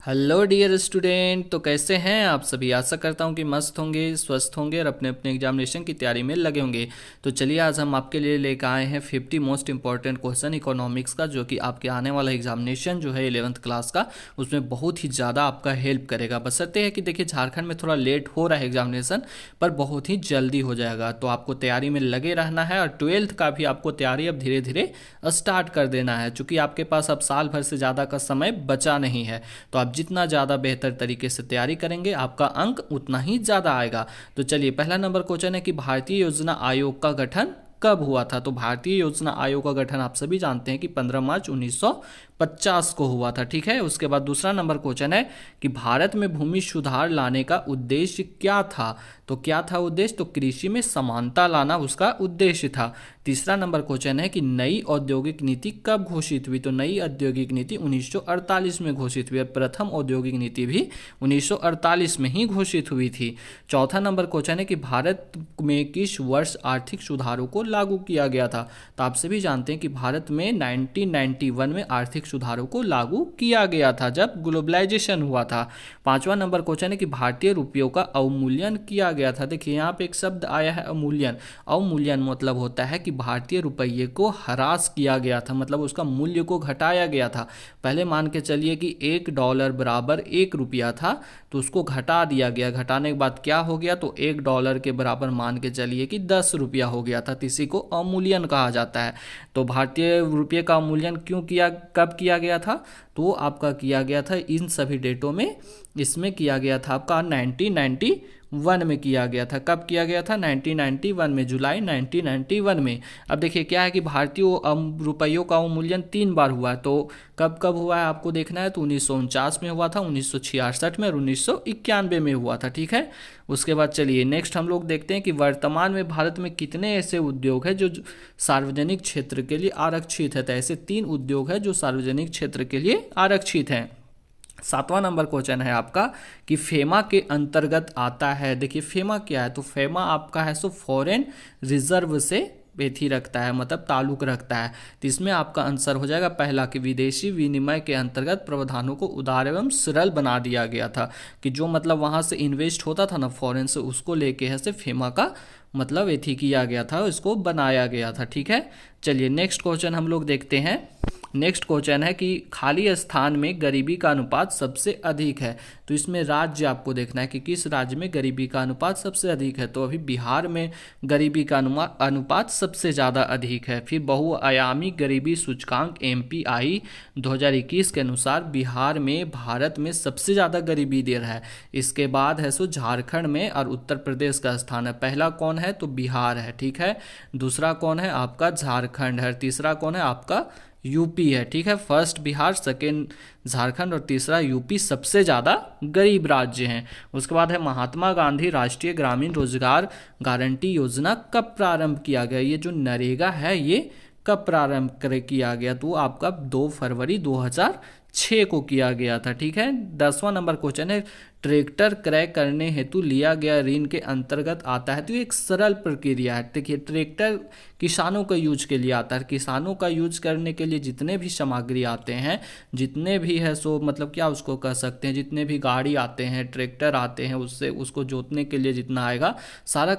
Hello dear student. तो कैसे हैं आप सभी। आशा करता हूं कि मस्त होंगे, स्वस्थ होंगे और अपने अपने एग्जामिनेशन की तैयारी में लगे होंगे। तो चलिए आज हम आपके लिए लेकर आए हैं 50 मोस्ट इंपॉर्टेंट क्वेश्चन इकोनॉमिक्स का, जो कि आपके आने वाला एग्जामिनेशन जो है 11th क्लास का, उसमें बहुत ही ज़्यादा आपका हेल्प करेगा। बशर्ते है कि देखिए झारखंड में थोड़ा लेट हो रहा है एग्जामिनेशन, पर बहुत ही जल्दी हो जाएगा। तो आपको तैयारी में लगे रहना है और 12th का भी आपको तैयारी अब धीरे धीरे स्टार्ट कर देना है, चूँकि आपके पास अब साल भर से ज़्यादा का समय बचा नहीं है। तो आप जितना ज़्यादा बेहतर तरीके से तैयारी करेंगे आपका अंक उतना ही ज़्यादा आएगा। तो चलिए पहला नंबर क्वेश्चन है कि भारतीय योजना आयोग का गठन कब हुआ था। तो भारतीय योजना आयोग का गठन आप सभी जानते हैं कि 15 मार्च 1950 को हुआ था। ठीक है। उसके बाद दूसरा नंबर क्वेश्चन है कि भारत में भूमि सुधार लाने का उद्देश्य क्या था। तो क्या था उद्देश्य, तो कृषि में समानता लाना उसका उद्देश्य था। तीसरा नंबर क्वेश्चन है कि नई औद्योगिक नीति कब घोषित हुई। तो नई औद्योगिक नीति 1948 में घोषित हुई और प्रथम औद्योगिक नीति भी 1948 में ही घोषित हुई थी। चौथा नंबर क्वेश्चन है कि भारत में किस वर्ष आर्थिक सुधारों को लागू किया गया था। तो आप सभी जानते हैं कि भारत में 1991 में आर्थिक सुधारों को लागू किया गया था, जब ग्लोबलाइजेशन हुआ था। पांचवा नंबर क्वेश्चन है कि भारतीय रुपयों का अवमूल्यन किया गया था। देखिए यहाँ पे एक शब्द आया है अवमूल्यन। अवमूल्यन मतलब होता है कि भारतीय रुपये को ह्रास किया गया था, मतलब उसका मूल्य को घटाया गया था। पहले मान के चलिए कि $1 बराबर 1 रुपया था, तो उसको घटा दिया गया। घटाने के बाद क्या हो गया, तो $1 के बराबर मान के चलिए कि 10 रुपया हो गया था। तो इसी को अवमूल्यन कहा जाता है। तो भारतीय रुपये का अवमूल्यन कब किया गया था, तो आपका किया गया था इन सभी डेटों में। इसमें किया गया था आपका 1991 में किया गया था। कब किया गया था, 1991 में, जुलाई 1991 में। अब देखिए क्या है कि भारतीय रुपयों का अवमूल्यन 3 बार हुआ है। तो कब कब हुआ है आपको देखना है। तो 1949 में हुआ था, 1966 में और 1991 में हुआ था। ठीक है। उसके बाद चलिए नेक्स्ट हम लोग देखते हैं कि वर्तमान में भारत में कितने ऐसे उद्योग हैं जो सार्वजनिक क्षेत्र के लिए आरक्षित है। तो ऐसे 3 उद्योग हैं जो सार्वजनिक क्षेत्र के लिए आरक्षित हैं। सातवां नंबर क्वेश्चन है आपका कि फेमा के अंतर्गत आता है। देखिए फेमा क्या है, तो फेमा आपका है सो फॉरेन रिजर्व से बेथी रखता है, मतलब ताल्लुक रखता है। तो इसमें आपका आंसर हो जाएगा पहला कि विदेशी विनिमय के अंतर्गत प्रावधानों को उदार एवं सरल बना दिया गया था, कि जो मतलब वहां से इन्वेस्ट होता था ना फॉरेन से, उसको लेके है से फेमा का मतलब एथी किया गया था, इसको बनाया गया था। ठीक है। चलिए नेक्स्ट क्वेश्चन हम लोग देखते हैं। नेक्स्ट क्वेश्चन है कि खाली स्थान में गरीबी का अनुपात सबसे अधिक है। तो इसमें राज्य आपको देखना है कि किस राज्य में गरीबी का अनुपात सबसे अधिक है। तो अभी बिहार में गरीबी का अनुपात सबसे ज़्यादा अधिक है। फिर बहुआयामी गरीबी सूचकांक MPI 2021 के अनुसार बिहार में भारत में सबसे ज़्यादा गरीबी दर है। इसके बाद है सो झारखंड में और उत्तर प्रदेश का स्थान है। पहला कौन है, तो बिहार है। ठीक है। दूसरा कौन है, आपका झारखंड है। तीसरा कौन है, आपका यूपी है। ठीक है। फर्स्ट बिहार, सेकेंड झारखंड और तीसरा यूपी सबसे ज़्यादा गरीब राज्य हैं। उसके बाद है महात्मा गांधी राष्ट्रीय ग्रामीण रोजगार गारंटी योजना कब प्रारंभ किया गया। ये जो नरेगा है ये कब प्रारंभ किया गया, तो आपका 2 फरवरी 2006 को किया गया था। ठीक है। 10वां नंबर क्वेश्चन है ट्रैक्टर क्रय करने हेतु लिया गया ऋण के अंतर्गत आता है। तो ये एक सरल प्रक्रिया है। देखिए ट्रैक्टर किसानों का यूज के लिए आता है। किसानों का यूज करने के लिए जितने भी सामग्री आते हैं, जितने भी है सो मतलब क्या उसको कह सकते हैं, जितने भी गाड़ी आते हैं, ट्रैक्टर आते हैं, उससे उसको जोतने के लिए जितना आएगा, सारा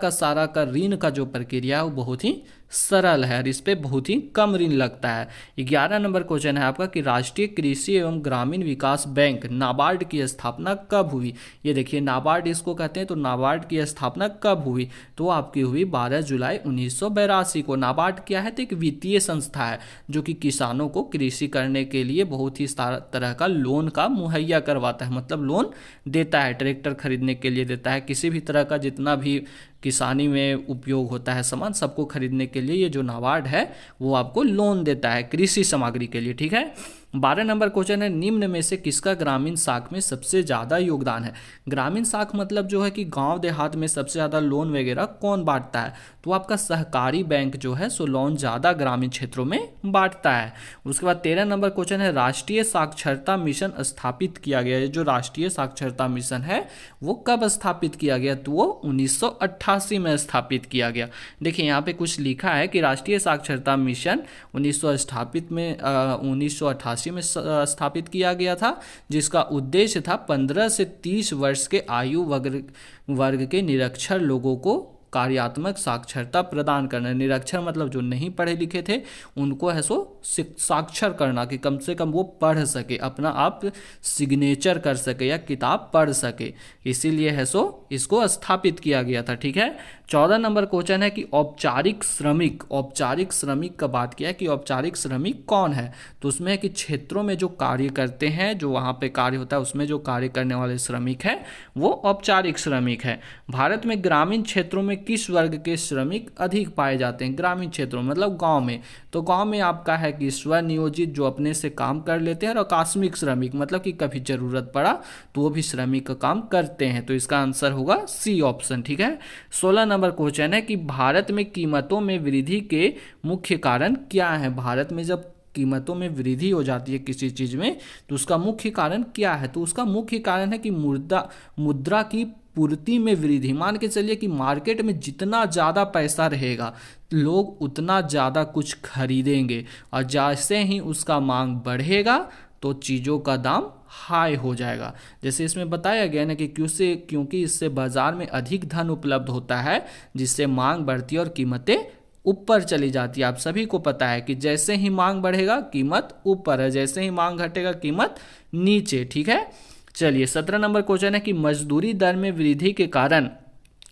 का ऋण का जो प्रक्रिया है वो बहुत ही सरल है और इस पर बहुत ही कम ऋण लगता है। 11 नंबर क्वेश्चन है आपका कि राष्ट्रीय कृषि एवं ग्रामीण विकास बैंक नाबार्ड की स्थापना कब हुई। ये देखिए नाबार्ड इसको कहते हैं। तो नाबार्ड की स्थापना कब हुई, तो आपकी हुई 12 जुलाई 1982 को। नाबार्ड क्या है, तो एक वित्तीय संस्था है जो कि किसानों को कृषि करने के लिए बहुत ही तरह का लोन का मुहैया करवाता है, मतलब लोन देता है, ट्रैक्टर खरीदने के लिए देता है, किसी भी तरह का जितना भी किसानी में उपयोग होता है सामान, सबको खरीदने के लिए ये जो नाबार्ड है वो आपको लोन देता है कृषि सामग्री के लिए। ठीक है। 12 नंबर क्वेश्चन है निम्न में से किसका ग्रामीण साख में सबसे ज़्यादा योगदान है। ग्रामीण साख मतलब जो है कि गांव देहात में सबसे ज़्यादा लोन वगैरह कौन बांटता है, तो आपका सहकारी बैंक जो है सो लोन ज़्यादा ग्रामीण क्षेत्रों में बांटता है। उसके बाद 13 नंबर क्वेश्चन है राष्ट्रीय साक्षरता मिशन स्थापित किया गया है। जो राष्ट्रीय साक्षरता मिशन है वो कब स्थापित किया गया, तो वो 1998 1988 में स्थापित किया गया। देखिए यहाँ पे कुछ लिखा है कि राष्ट्रीय साक्षरता मिशन 1988 में स्थापित किया गया था, जिसका उद्देश्य था 15 से 30 वर्ष के आयु वर्ग के निरक्षर लोगों को कार्यात्मक साक्षरता प्रदान करना। निरक्षर मतलब जो नहीं पढ़े लिखे थे, उनको है सो साक्षर करना, कि कम से कम वो पढ़ सके, अपना आप सिग्नेचर कर सके या किताब पढ़ सके, इसीलिए है सो इसको स्थापित किया गया था। ठीक है। 14 नंबर क्वेश्चन है कि औपचारिक श्रमिक, औपचारिक श्रमिक का बात किया कि औपचारिक श्रमिक कौन है, तो उसमें है कि क्षेत्रों में जो कार्य करते हैं, जो वहाँ पे कार्य होता है उसमें जो कार्य करने वाले श्रमिक हैं वो औपचारिक श्रमिक है। भारत में ग्रामीण क्षेत्रों में किस वर्ग के श्रमिक अधिक पाए जाते हैं? ग्रामीण क्षेत्रों मतलब गांव में, तो गांव में आपका है कि स्वनियोजित जो अपने से काम कर लेते हैं, और आकस्मिक श्रमिक मतलब कि कभी जरूरत पड़ा तो वो भी श्रमिक का काम करते हैं, तो इसका आंसर होगा सी ऑप्शन। ठीक है। 16 नंबर क्वेश्चन है कि भारत में कीमतों में वृद्धि के मुख्य कारण क्या है? भारत में जब कीमतों में वृद्धि हो जाती है किसी चीज में, तो उसका मुख्य कारण क्या है? तो उसका मुख्य कारण है कि मुद्रा की पूर्ति में वृद्धि। मान के चलिए कि मार्केट में जितना ज़्यादा पैसा रहेगा, लोग उतना ज़्यादा कुछ खरीदेंगे, और जैसे ही उसका मांग बढ़ेगा तो चीज़ों का दाम हाई हो जाएगा। जैसे इसमें बताया गया ना कि क्योंकि इससे बाजार में अधिक धन उपलब्ध होता है, जिससे मांग बढ़ती है और कीमतें ऊपर चली जाती है। आप सभी को पता है कि जैसे ही मांग बढ़ेगा कीमत ऊपर है, जैसे ही मांग घटेगा कीमत नीचे। ठीक है। चलिए 17 नंबर क्वेश्चन है कि मजदूरी दर में वृद्धि के कारण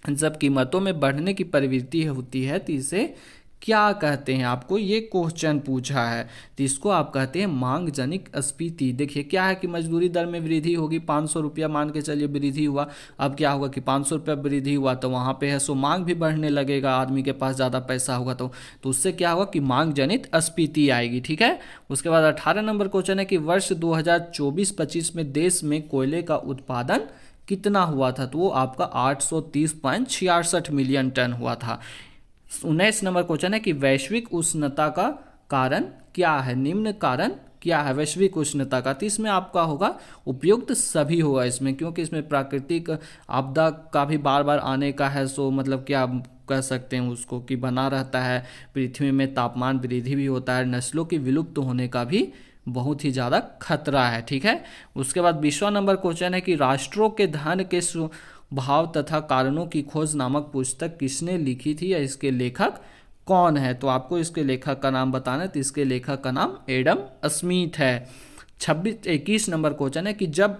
जब कीमतों में बढ़ने की प्रवृत्ति होती है तो इसे क्या कहते हैं? आपको ये क्वेश्चन पूछा है, तो इसको आप कहते हैं मांग जनित स्फीति। देखिए क्या है कि मजदूरी दर में वृद्धि होगी, 500 रुपया मान के चलिए वृद्धि हुआ। अब क्या होगा कि 500 रुपया वृद्धि हुआ तो वहाँ पे है सो मांग भी बढ़ने लगेगा, आदमी के पास ज़्यादा पैसा होगा तो उससे क्या होगा कि मांग जनित स्फीति आएगी। ठीक है। उसके बाद 18 नंबर क्वेश्चन है कि वर्ष 2024-25 में देश में कोयले का उत्पादन कितना हुआ था? तो वो आपका 830.66 मिलियन टन हुआ था। 19 नंबर क्वेश्चन है कि वैश्विक उष्णता का कारण क्या है? निम्न कारण क्या है वैश्विक उष्णता का? तो इसमें आपका होगा उपयुक्त सभी होगा इसमें, क्योंकि इसमें प्राकृतिक आपदा का भी बार बार आने का है, सो मतलब क्या कह सकते हैं उसको कि बना रहता है, पृथ्वी में तापमान वृद्धि भी होता है, नस्लों की विलुप्त होने का भी बहुत ही ज़्यादा खतरा है। ठीक है। उसके बाद 20वां नंबर क्वेश्चन है कि राष्ट्रों के धन के भाव तथा कारणों की खोज नामक पुस्तक किसने लिखी थी, या इसके लेखक कौन है? तो आपको इसके लेखक का नाम बताना है, तो इसके लेखक का नाम एडम स्मिथ है। 21 नंबर क्वेश्चन है कि जब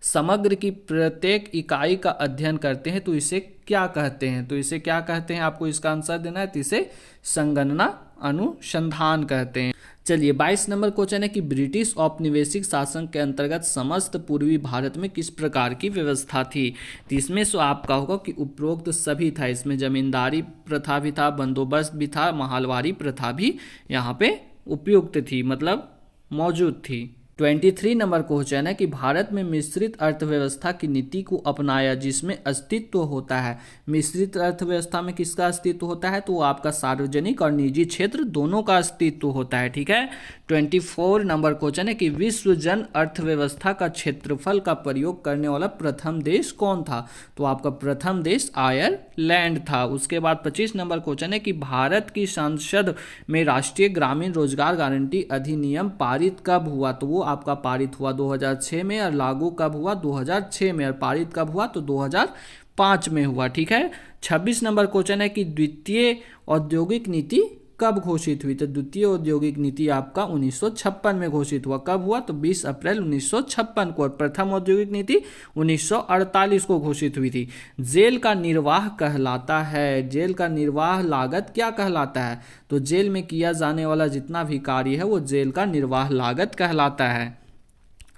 समग्र की प्रत्येक इकाई का अध्ययन करते हैं तो इसे क्या कहते हैं? तो इसे क्या कहते हैं? आपको इसका आंसर देना है, तो इसे संगणना अनुसंधान कहते हैं। चलिए 22 नंबर क्वेश्चन है कि ब्रिटिश औपनिवेशिक शासन के अंतर्गत समस्त पूर्वी भारत में किस प्रकार की व्यवस्था थी? तो इसमें सो आपका होगा कि उपरोक्त सभी था। इसमें जमींदारी प्रथा भी था, बंदोबस्त भी था, महलवारी प्रथा भी यहाँ पे उपयुक्त थी, मतलब मौजूद थी। 23 नंबर क्वेश्चन है कि भारत में मिश्रित अर्थव्यवस्था की नीति को अपनाया जिसमें अस्तित्व होता है। मिश्रित अर्थव्यवस्था में किसका अस्तित्व होता है? तो वो आपका सार्वजनिक और निजी क्षेत्र दोनों का अस्तित्व होता है। ठीक है। 24 नंबर क्वेश्चन है कि विश्व जन अर्थव्यवस्था का क्षेत्रफल का प्रयोग करने वाला प्रथम देश कौन था? तो आपका प्रथम देश आयरलैंड था। उसके बाद 25 नंबर क्वेश्चन है कि भारत की संसद में राष्ट्रीय ग्रामीण रोजगार गारंटी अधिनियम पारित कब हुआ? तो वो आपका पारित हुआ 2006 में, और लागू कब हुआ? 2006 में, और पारित कब हुआ? तो 2005 में हुआ। ठीक है। 26 नंबर क्वेश्चन है कि द्वितीय औद्योगिक नीति कब घोषित हुई? तो द्वितीय औद्योगिक नीति आपका 1956 में घोषित हुआ। कब हुआ? तो 20 अप्रैल 1956 को। और प्रथम औद्योगिक नीति 1948 को घोषित हुई थी। जेल का निर्वाह कहलाता है, जेल का निर्वाह लागत क्या कहलाता है? तो जेल में किया जाने वाला जितना भी कार्य है वो जेल का निर्वाह लागत कहलाता है।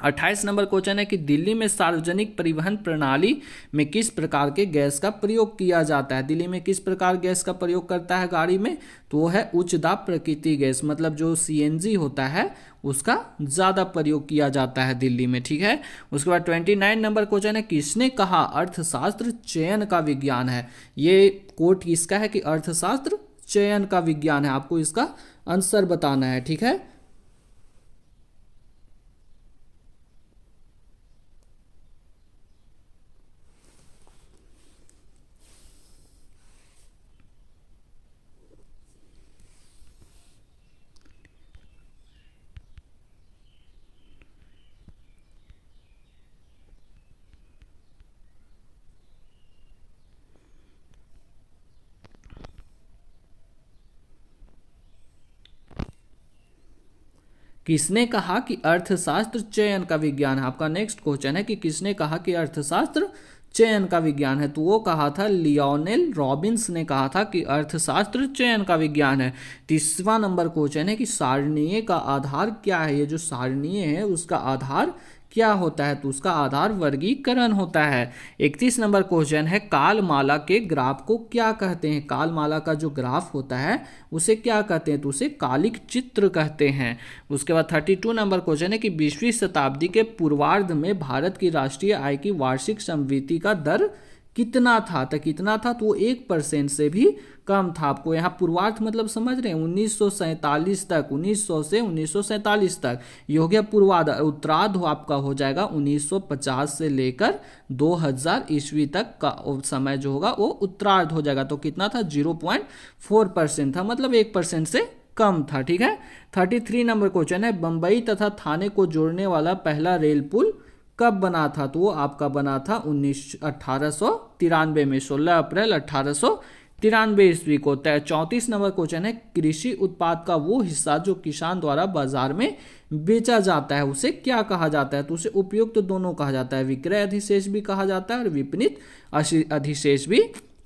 28 नंबर क्वेश्चन है कि दिल्ली में सार्वजनिक परिवहन प्रणाली में किस प्रकार के गैस का प्रयोग किया जाता है? दिल्ली में किस प्रकार गैस का प्रयोग करता है गाड़ी में? तो वो है उच्च दाब प्रकृति गैस, मतलब जो सीएनजी होता है उसका ज़्यादा प्रयोग किया जाता है दिल्ली में। ठीक है। उसके बाद 29 नंबर क्वेश्चन है किसने कहा अर्थशास्त्र चयन का विज्ञान है? ये कोट किसका है कि अर्थशास्त्र चयन का विज्ञान है? आपको इसका आंसर बताना है। ठीक है। किसने कहा कि अर्थशास्त्र चयन का विज्ञान है? आपका नेक्स्ट क्वेश्चन है कि किसने कहा कि अर्थशास्त्र चयन का विज्ञान है? तो वो कहा था लियोनेल रॉबिन्स ने कहा था कि अर्थशास्त्र चयन का विज्ञान है। तीसरा नंबर क्वेश्चन है कि सारणीय का आधार क्या है? ये जो सारणीय है उसका आधार क्या होता है? तो उसका आधार वर्गीकरण होता है। 31 नंबर क्वेश्चन है कालमाला के ग्राफ को क्या कहते हैं? कालमाला का जो ग्राफ होता है उसे क्या कहते हैं? तो उसे कालिक चित्र कहते हैं। उसके बाद 32 नंबर क्वेश्चन है कि 20वीं शताब्दी के पूर्वार्ध में भारत की राष्ट्रीय आय की वार्षिक समवृद्धि का दर कितना था? तो कितना था? तो वो 1% से भी कम था। आपको यहाँ पूर्वार्ध मतलब समझ रहे हैं, 1947 तक, 1900 से 1947 तक ये हो गया पूर्वार्ध। उत्तरार्ध आपका हो जाएगा 1950 से लेकर 2000 ईस्वी तक का समय जो होगा वो उत्तरार्ध हो जाएगा। तो कितना था? 0.4% था, मतलब 1% से कम था। ठीक है। 33 नंबर क्वेश्चन है बंबई तथा थाने को जोड़ने वाला पहला रेल पुल कब बना था? तो वो आपका बना था 1893 में, 16 अप्रैल 1893 ईस्वी को। 34 नंबर क्वेश्चन है कृषि उत्पाद का वो हिस्सा जो किसान द्वारा बाजार में बेचा जाता है उसे क्या कहा जाता है? तो उसे उपयुक्त दोनों कहा जाता है, विक्रय अधिशेष भी कहा जाता है और विपणित अधिशेष भी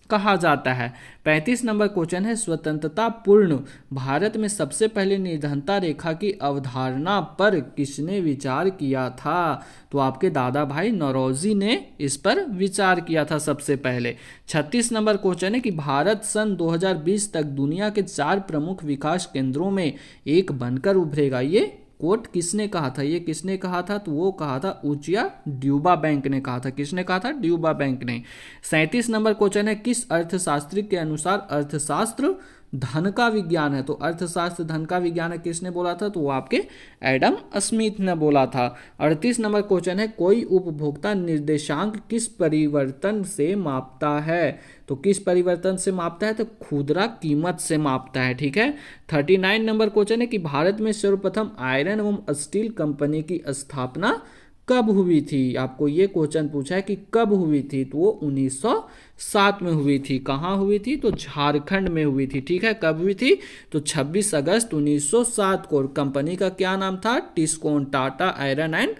कहा जाता है। 35 नंबर क्वेश्चन है स्वतंत्रता पूर्ण भारत में सबसे पहले निर्धनता रेखा की अवधारणा पर किसने विचार किया था? तो आपके दादा भाई नौरोजी ने इस पर विचार किया था सबसे पहले। 36 नंबर क्वेश्चन है कि भारत सन 2020 तक दुनिया के 4 प्रमुख विकास केंद्रों में एक बनकर उभरेगा। ये कोट किसने कहा था? ये किसने कहा था? तो वो कहा था ऊचिया ड्यूबा बैंक ने कहा था। किसने कहा था? ड्यूबा बैंक ने। 37 नंबर क्वेश्चन है किस अर्थशास्त्री के अनुसार अर्थशास्त्र धन का विज्ञान है? तो अर्थशास्त्र धन का विज्ञान है किसने बोला था? तो वो आपके एडम स्मिथ ने बोला था। 38 नंबर क्वेश्चन है कोई उपभोक्ता निर्देशांक किस परिवर्तन से मापता है? तो किस परिवर्तन से मापता है? तो खुदरा कीमत से मापता है। ठीक है। 39 नंबर क्वेश्चन है कि भारत में सर्वप्रथम आयरन एवं स्टील कंपनी की स्थापना कब हुई थी? आपको ये क्वेश्चन पूछा है कि कब हुई थी? तो वो 1907 में हुई थी। कहाँ हुई थी? तो झारखंड में हुई थी। ठीक है। कब हुई थी? तो 26 अगस्त 1907 को। कंपनी का क्या नाम था? TISCON Tata iron and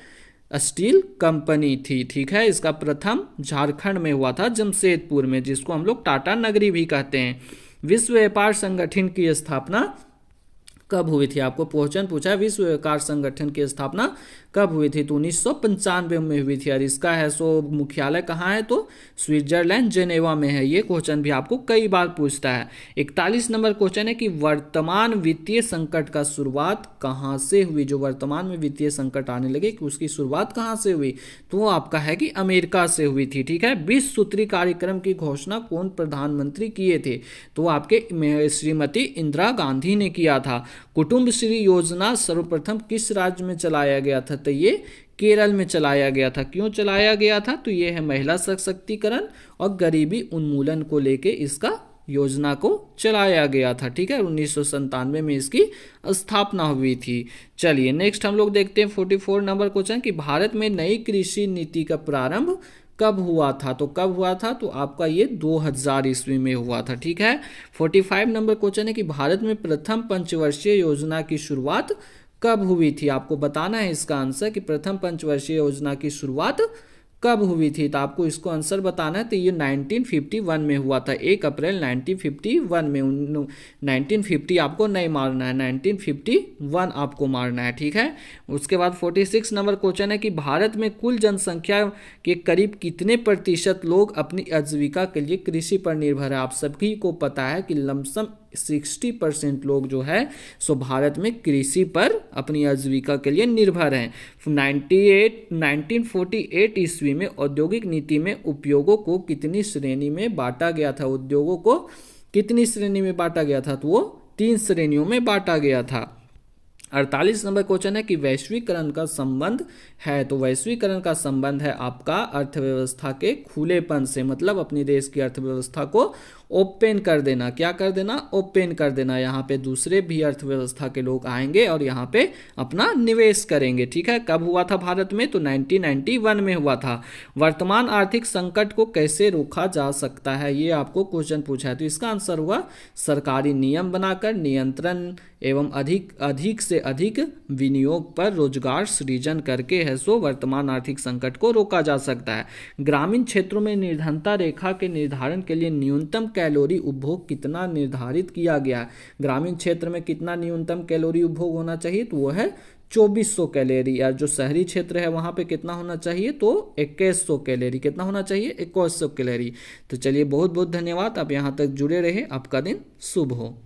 steel company थी। ठीक है। इसका प्रथम झारखंड में हुआ था, जमशेदपुर में, जिसको हम लोग टाटा नगरी भी कहते हैं। विश्व व्यापार संगठन की स्थापना कब हुई थी? आपको क्वेश्चन पूछा है विश्व व्यापार संगठन की स्थापना कब हुई थी? तो 1995 में हुई थी। और इसका है सो मुख्यालय कहाँ है? तो स्विट्जरलैंड जेनेवा में है। ये क्वेश्चन भी आपको कई बार पूछता है। 41 नंबर क्वेश्चन है कि वर्तमान वित्तीय संकट का शुरुआत कहाँ से हुई? जो वर्तमान में वित्तीय संकट आने लगे कि उसकी शुरुआत कहाँ से हुई? तो वो आपका है कि अमेरिका से हुई थी। ठीक है। 20 सूत्री कार्यक्रम की घोषणा कौन प्रधानमंत्री किए थे? तो आपके श्रीमती इंदिरा गांधी ने किया था। कुटुंबश्री योजना सर्वप्रथम किस राज्य में चलाया गया था? तो ये केरल में चलाया गया था। क्यों चलाया गया था? तो ये है महिला सशक्तिकरण और गरीबी उन्मूलन को लेके इसका योजना को चलाया गया था। ठीक है। 1997 में इसकी स्थापना हुई थी। चलिए नेक्स्ट हम लोग देखते हैं 44 नंबर क्वेश्चन कि भारत में नई कृषि नीति का प्रारंभ कब हुआ था? तो कब हुआ था? तो आपका ये 2000 ईस्वी में हुआ था। ठीक है। 45 नंबर क्वेश्चन है कि भारत में प्रथम पंचवर्षीय योजना की शुरुआत कब हुई थी? आपको बताना है इसका आंसर कि प्रथम पंचवर्षीय योजना की शुरुआत कब हुई थी। तो आपको इसको आंसर बताना है। तो ये 1951 में हुआ था, 1 अप्रैल 1951 में। 1950 आपको नहीं मारना है, 1951 आपको मारना है। ठीक है। उसके बाद 46 नंबर क्वेश्चन है कि भारत में कुल जनसंख्या के करीब कितने प्रतिशत लोग अपनी आजीविका के लिए कृषि पर निर्भर है? आप सभी को पता है कि लमसम 60% लोग जो है सो भारत में कृषि पर अपनी आजीविका के लिए निर्भर हैं। 1948 ईस्वी में औद्योगिक नीति में उपयोगों को कितनी श्रेणी में बांटा गया था? उद्योगों को कितनी श्रेणी में बांटा गया था? तो वो 3 श्रेणियों में बांटा गया था। 48 नंबर क्वेश्चन है कि वैश्वीकरण का संबंध है? तो वैश्वीकरण का संबंध है आपका अर्थव्यवस्था के खुलेपन से, मतलब अपनी देश की अर्थव्यवस्था को ओपन कर देना। क्या कर देना? ओपन कर देना। यहाँ पे दूसरे भी अर्थव्यवस्था के लोग आएंगे और यहाँ पे अपना निवेश करेंगे। ठीक है। कब हुआ था भारत में? तो 1991 में हुआ था। वर्तमान आर्थिक संकट को कैसे रोका जा सकता है? ये आपको क्वेश्चन पूछा है। तो इसका आंसर हुआ सरकारी नियम बनाकर, नियंत्रण एवं अधिक से अधिक विनियोग पर रोजगार सृजन करके है सो वर्तमान आर्थिक संकट को रोका जा सकता है। ग्रामीण क्षेत्रों में निर्धनता रेखा के निर्धारण के लिए न्यूनतम कैलोरी उपभोग कितना निर्धारित किया गया है? ग्रामीण क्षेत्र में कितना न्यूनतम कैलोरी उपभोग होना चाहिए? तो वो है 2400 कैलोरी। या जो शहरी क्षेत्र है वहां पे कितना होना चाहिए? तो 2100 कैलोरी। कितना होना चाहिए? 2100 कैलोरी। तो चलिए बहुत बहुत धन्यवाद, आप यहाँ तक जुड़े रहे, आपका दिन शुभ हो।